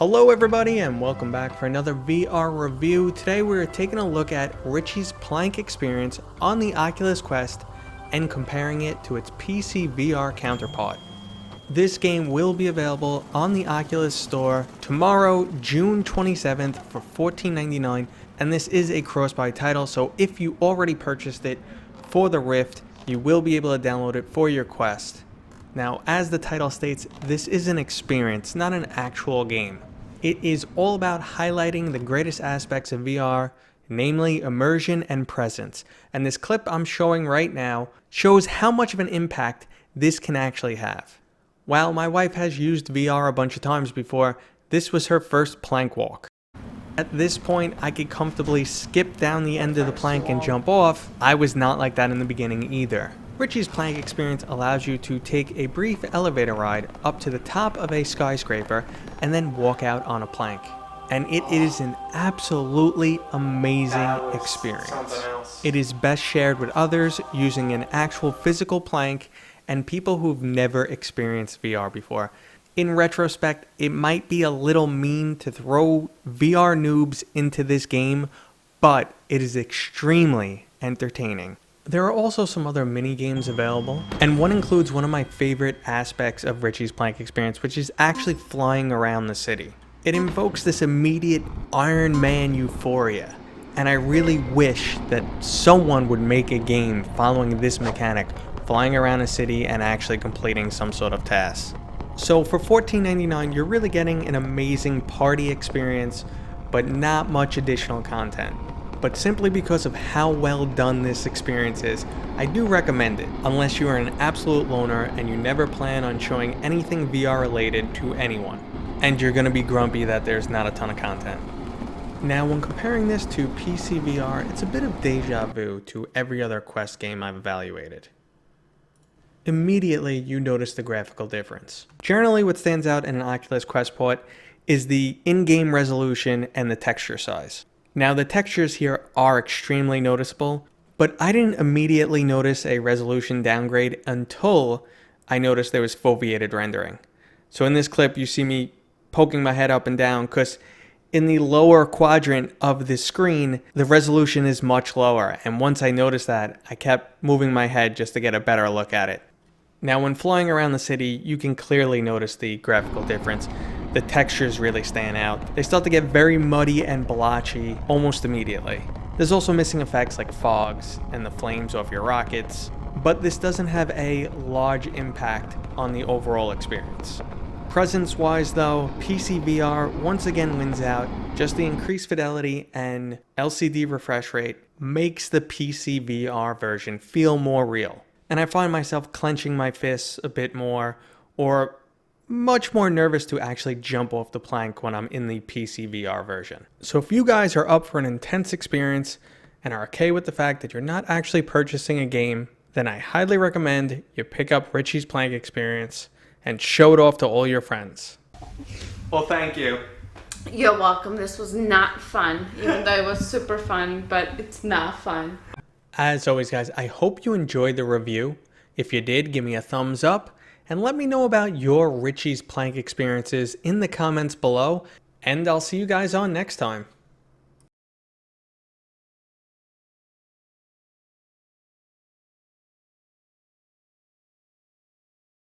Hello everybody and welcome back for another VR review. Today we're taking a look at Richie's plank experience on the Oculus Quest and comparing it to its PCVR counterpart. This game will be available on the Oculus store tomorrow, June 27th for $14.99, and this is a cross-buy title, so if you already purchased it for the Rift, you will be able to download it for your Quest. Now, as the title states, this is an experience, not an actual game. It is all about highlighting the greatest aspects of VR, namely immersion and presence. And this clip I'm showing right now shows how much of an impact this can actually have. While my wife has used VR a bunch of times before, this was her first plank walk. At this point, I could comfortably skip down the end of the plank and jump off. I was not like that in the beginning either. Richie's plank experience allows you to take a brief elevator ride up to the top of a skyscraper and then walk out on a plank. And it is an absolutely amazing experience. It is best shared with others using an actual physical plank and people who've never experienced VR before. In retrospect, it might be a little mean to throw VR noobs into this game, but it is extremely entertaining. There are also some other mini games available, and one includes one of my favorite aspects of Richie's plank experience, which is actually flying around the city. It invokes this immediate Iron Man euphoria, and I really wish that someone would make a game following this mechanic, flying around a city and actually completing some sort of task. So for $14.99, you're really getting an amazing party experience, but not much additional content. But simply because of how well done this experience is, I do recommend it, unless you are an absolute loner and you never plan on showing anything VR related to anyone. And you're going to be grumpy that there's not a ton of content. Now, when comparing this to PCVR, it's a bit of deja vu to every other Quest game I've evaluated. Immediately, you notice the graphical difference. Generally, what stands out in an Oculus Quest port is the in-game resolution and the texture size. Now, the textures here are extremely noticeable, but I didn't immediately notice a resolution downgrade until I noticed there was foveated rendering. So in this clip, you see me poking my head up and down because in the lower quadrant of the screen, the resolution is much lower. And once I noticed that, I kept moving my head just to get a better look at it. Now, when flying around the city, you can clearly notice the graphical difference. The textures really stand out. They start to get very muddy and blotchy almost immediately. There's also missing effects like fogs and the flames off your rockets, but this doesn't have a large impact on the overall experience. Presence-wise though, PCVR once again wins out. Just the increased fidelity and LCD refresh rate makes the PCVR version feel more real. And I find myself clenching my fists a bit more, or much more nervous to actually jump off the plank when I'm in the PCVR version. So if you guys are up for an intense experience and are okay with the fact that you're not actually purchasing a game, then I highly recommend you pick up Richie's plank experience and show it off to all your friends. Well, thank you. You're welcome. This was not fun, even though it was super fun, but it's not fun. As always, guys, I hope you enjoyed the review. If you did, give me a thumbs up and let me know about your Richie's plank experiences in the comments below, and I'll see you guys on next time.